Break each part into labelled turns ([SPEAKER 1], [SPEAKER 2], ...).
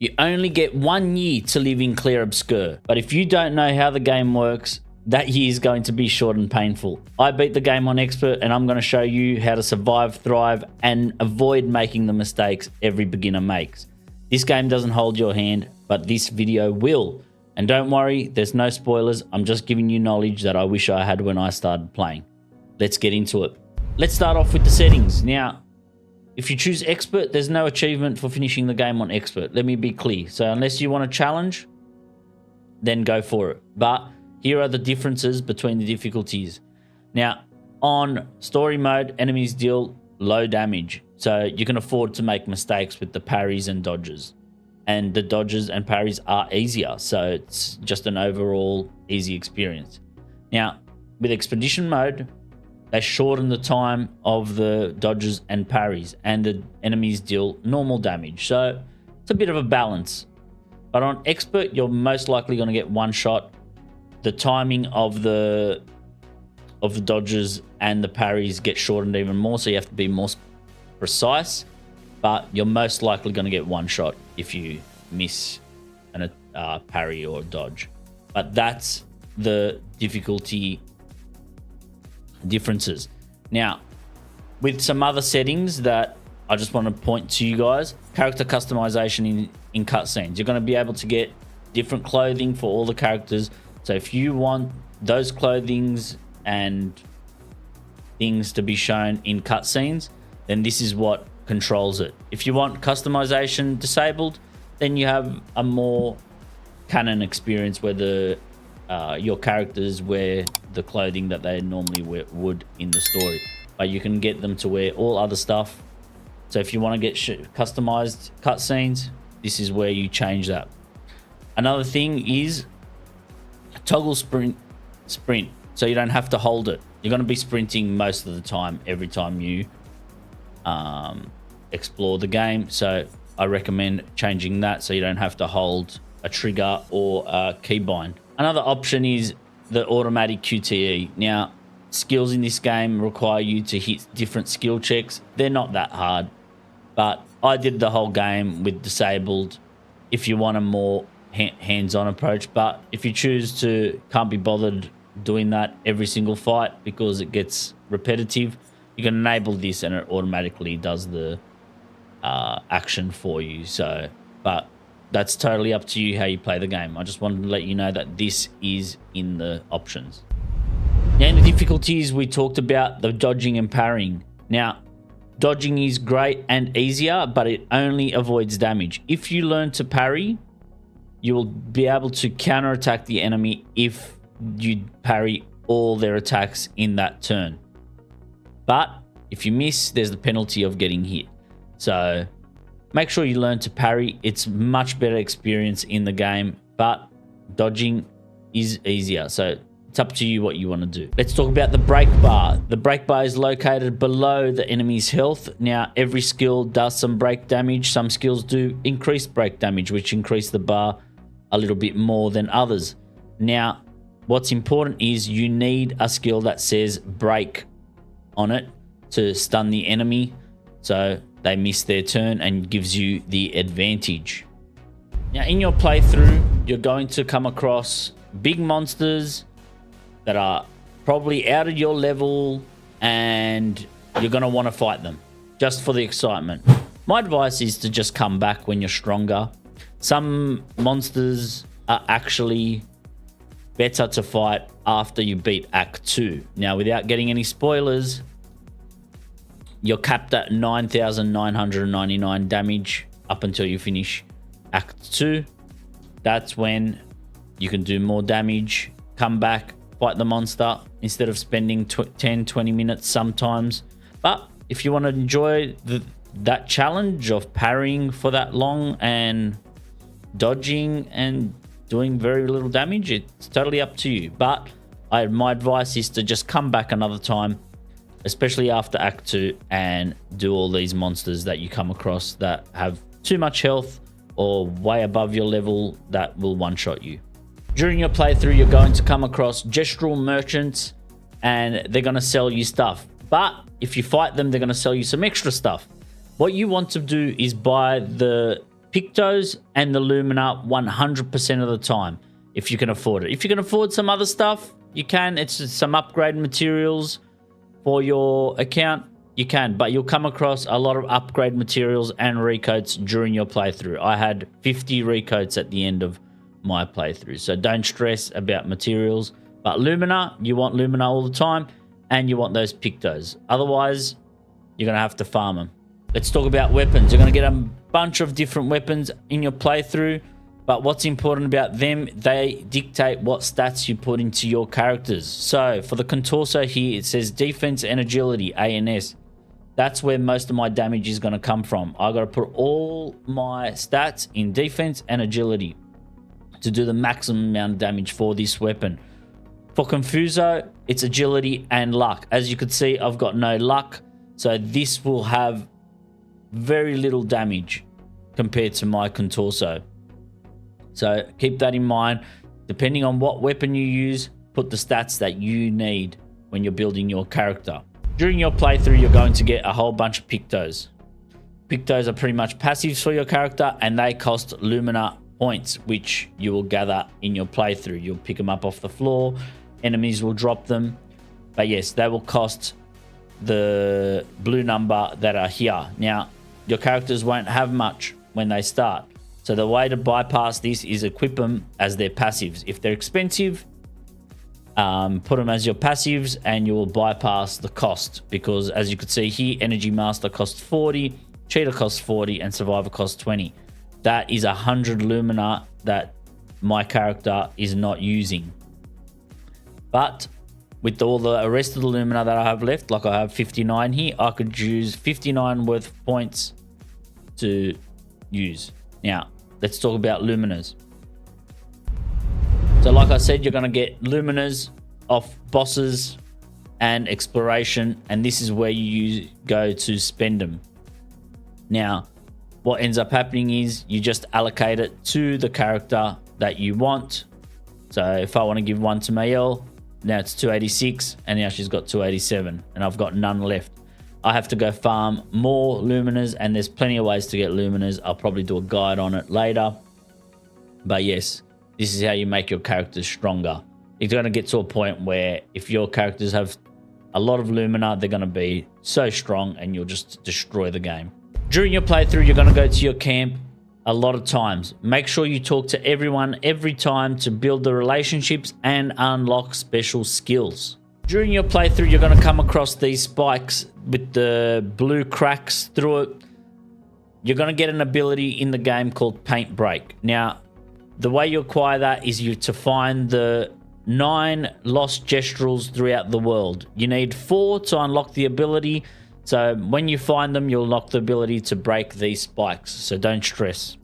[SPEAKER 1] You only get 1 year to live in Clair Obscur, but if you don't know how the game works, that year is going to be short and painful. I beat the game on Expert, and I'm going to show you how to survive, thrive, and avoid making the mistakes every beginner makes. This game doesn't hold your hand, but this video will. And don't worry, there's no spoilers. I'm just giving you knowledge that I wish I had when I started playing. Let's get into it. Let's start off with the settings. Now, if you choose Expert, there's no achievement for finishing the game on Expert. Let me be clear. So unless you want a challenge, then go for it. But here are the differences between the difficulties. Now, on Story Mode, enemies deal low damage. So you can afford to make mistakes with the parries and dodges. And the dodges and parries are easier. So it's just an overall easy experience. Now, with Expedition Mode, they shorten the time of the dodges and parries, and the enemies deal normal damage. So it's a bit of a balance. But on Expert, you're most likely going to get one shot. The timing of the dodges and the parries get shortened even more, so you have to be more precise. But you're most likely going to get one shot if you miss a parry or dodge. But that's the difficulty differences. Now, with some other settings that I just want to point to you guys, character customization in cutscenes. You're going to be able to get different clothing for all the characters. So if you want those clothings and things to be shown in cutscenes, then this is what controls it. If you want customization disabled, then you have a more canon experience where your characters wear the clothing that they normally would in the story, but you can get them to wear all other stuff. So if you want to get customized cutscenes, this is where you change that. Another thing is toggle sprint, so you don't have to hold it. You're going to be sprinting most of the time every time you explore the game, so I recommend changing that so you don't have to hold a trigger or a keybind. Another option is the automatic QTE. Now, skills in this game require you to hit different skill checks. They're not that hard, but I did the whole game with disabled if you want a more hands-on approach. But if you choose to can't be bothered doing that every single fight because it gets repetitive, you can enable this and it automatically does the action for you. So, but that's totally up to you how you play the game. I just wanted to let you know that this is in the options. Now, in the difficulties, we talked about the dodging and parrying. Now, dodging is great and easier, but it only avoids damage. If you learn to parry, you will be able to counterattack the enemy if you parry all their attacks in that turn. But if you miss, there's the penalty of getting hit. So make sure you learn to parry. It's much better experience in the game, but dodging is easier. So it's up to you what you want to do. Let's talk about the break bar. The break bar is located below the enemy's health. Now, every skill does some break damage. Some skills do increase break damage, which increase the bar a little bit more than others. Now, what's important is you need a skill that says break on it to stun the enemy, so they miss their turn and gives you the advantage. Now, in your playthrough, you're going to come across big monsters that are probably out of your level, and you're going to want to fight them just for the excitement. My advice is to just come back when you're stronger. Some monsters are actually better to fight after you beat Act 2. Now, without getting any spoilers, you're capped at 9,999 damage up until you finish Act 2. That's when you can do more damage, come back, fight the monster instead of spending 10-20 minutes sometimes. But if you want to enjoy that challenge of parrying for that long and dodging and doing very little damage, it's totally up to you. But my advice is to just come back another time, especially after Act 2, and do all these monsters that you come across that have too much health or way above your level that will one-shot you. During your playthrough, you're going to come across gestural merchants, and they're going to sell you stuff. But if you fight them, they're going to sell you some extra stuff. What you want to do is buy the Pictos and the Lumina 100% of the time if you can afford it. If you can afford some other stuff, you can. It's just some upgrade materials for your account, you can, but you'll come across a lot of upgrade materials and recoats during your playthrough. I had 50 recoats at the end of my playthrough, so don't stress about materials. But Lumina, you want Lumina all the time, and you want those Pictos. Otherwise, you're going to have to farm them. Let's talk about weapons. You're going to get a bunch of different weapons in your playthrough, but what's important about them, they dictate what stats you put into your characters. So for the Contorso here, it says defense and agility, ANS. That's where most of my damage is going to come from. I got to put all my stats in defense and agility to do the maximum amount of damage for this weapon. For Confuso, it's agility and luck. As you could see, I've got no luck, so this will have very little damage compared to my Contorso. So keep that in mind. Depending on what weapon you use, put the stats that you need when you're building your character. During your playthrough, you're going to get a whole bunch of Pictos. Pictos are pretty much passives for your character, and they cost Lumina points, which you will gather in your playthrough. You'll pick them up off the floor. Enemies will drop them. But yes, they will cost the blue number that are here. Now, your characters won't have much when they start. So the way to bypass this is equip them as their passives. If they're expensive, put them as your passives and you will bypass the cost. Because as you could see here, Energy Master costs 40, Cheetah costs 40, and Survivor costs 20. That is 100 Lumina that my character is not using. But with all the rest of the Lumina that I have left, like I have 59 here, I could use 59 worth of points to use. Now, let's talk about Luminas. So like I said, you're going to get Luminas off bosses and exploration, and this is where you go to spend them. Now, what ends up happening is you just allocate it to the character that you want. So if I want to give one to Mayel, now it's 286, and now she's got 287, and I've got none left. I have to go farm more Luminas, and there's plenty of ways to get Luminas. I'll probably do a guide on it later. But yes, this is how you make your characters stronger. It's going to get to a point where if your characters have a lot of Lumina, they're going to be so strong and you'll just destroy the game. During your playthrough, you're going to go to your camp a lot of times. Make sure you talk to everyone every time to build the relationships and unlock special skills. During your playthrough, you're going to come across these spikes with the blue cracks through it. You're going to get an ability in the game called Paint Break. Now, the way you acquire that is you to find the 9 lost Gestrals throughout the world. You need 4 to unlock the ability. So when you find them, you'll unlock the ability to break these spikes. So don't stress.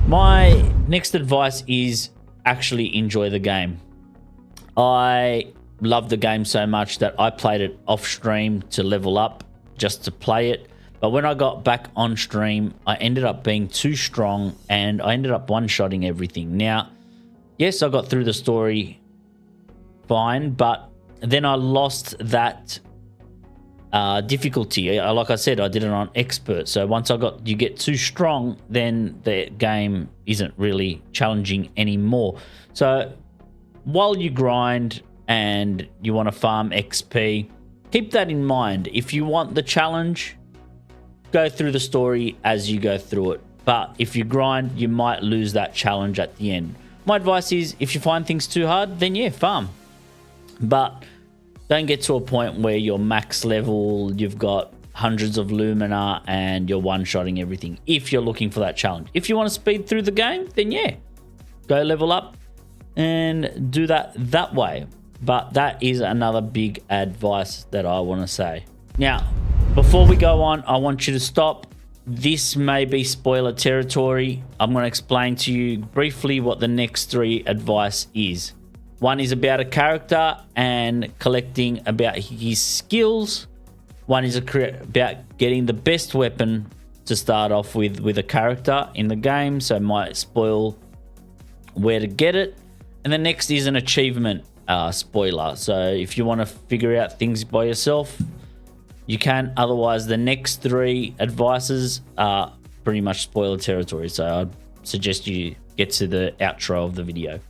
[SPEAKER 1] My next advice is actually enjoy the game. I love the game so much that I played it off stream to level up, just to play it. But when I got back on stream, I ended up being too strong and I ended up one-shotting everything. Now, yes, I got through the story fine, but then I lost that difficulty. Like I said, I did it on expert. So once you get too strong, then the game isn't really challenging anymore. So while you grind and you want to farm XP, keep that in mind. If you want the challenge, go through the story as you go through it. But if you grind, you might lose that challenge at the end. My advice is, if you find things too hard, then yeah, farm. But don't get to a point where you're max level, you've got hundreds of Lumina and you're one-shotting everything if you're looking for that challenge. If you want to speed through the game, then yeah, go level up and do that way. But that is another big advice that I want to say. Now, before we go on, I want you to stop. This may be spoiler territory. I'm going to explain to you briefly what the next 3 advice is. One is about a character and collecting about his skills. One is about getting the best weapon to start off with a character in the game, so it might spoil where to get it. And the next is an achievement spoiler. So if you want to figure out things by yourself, you can. Otherwise, the next 3 advices are pretty much spoiler territory. So I'd suggest you get to the outro of the video.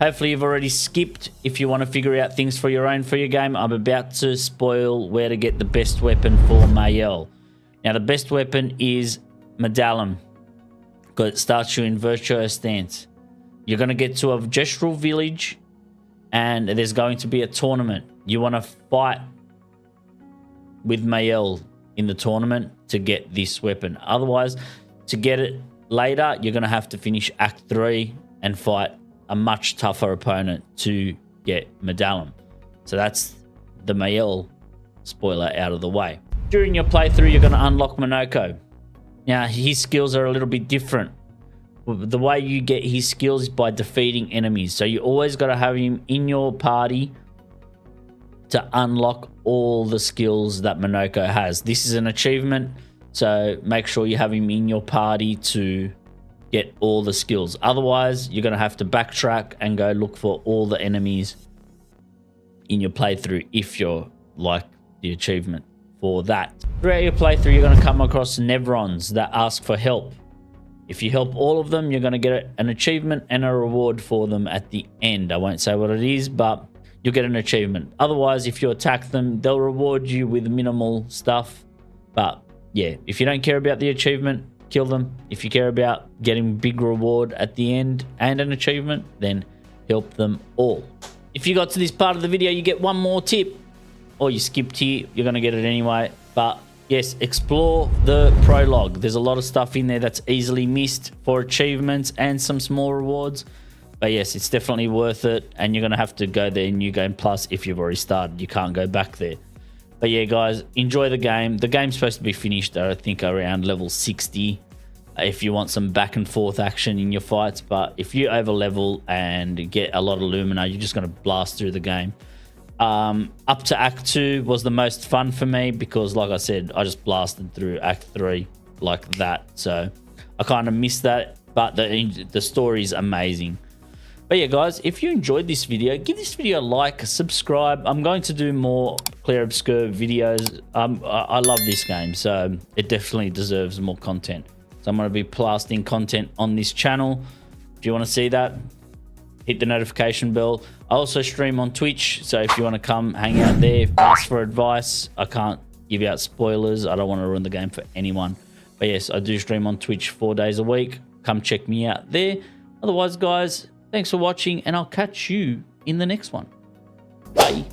[SPEAKER 1] Hopefully you've already skipped if you want to figure out things for your own for your game. I'm about to spoil where to get the best weapon for Mayel. Now the best weapon is Medallum, because it starts you in Virtuo Stance. You're going to get to a gestural village and there's going to be a tournament. You want to fight with Mayel in the tournament to get this weapon. Otherwise, to get it later, you're going to have to finish Act 3 and fight a much tougher opponent to get Medallum. So that's the Mayel spoiler out of the way. During your playthrough, you're going to unlock Monoko. Now, his skills are a little bit different. The way you get his skills is by defeating enemies. So you always got to have him in your party to unlock all the skills that Monoko has. This is an achievement, so make sure you have him in your party to get all the skills. Otherwise, you're going to have to backtrack and go look for all the enemies in your playthrough if you're like the achievement for that. Throughout your playthrough, you're going to come across Nevrons that ask for help. If you help all of them, you're going to get an achievement and a reward for them at the end. I won't say what it is, but you'll get an achievement. Otherwise, if you attack them, they'll reward you with minimal stuff. But yeah, if you don't care about the achievement, kill them. If you care about getting big reward at the end and an achievement, then help them all. If you got to this part of the video, you get one more tip, or you skipped here, you're going to get it anyway. But yes, explore the prologue. There's a lot of stuff in there that's easily missed for achievements and some small rewards. But yes, it's definitely worth it, and you're going to have to go there in New Game Plus if you've already started. You can't go back there. But yeah, guys, enjoy the game. The game's supposed to be finished, I think, around level 60 if you want some back and forth action in your fights. But if you over level and get a lot of Lumina, you're just going to blast through the game. Up to Act 2 was the most fun for me because, like I said, I just blasted through Act 3 like that. So I kind of missed that, but the story's amazing. But yeah, guys, if you enjoyed this video, give this video a like, subscribe. I'm going to do more Clair Obscur videos. I love this game, so it definitely deserves more content. So I'm going to be blasting content on this channel. If you want to see that, hit the notification bell. I also stream on Twitch, so if you want to come hang out there, ask for advice. I can't give out spoilers. I don't want to ruin the game for anyone. But yes, I do stream on Twitch 4 days a week. Come check me out there. Otherwise, guys, thanks for watching, and I'll catch you in the next one. Bye.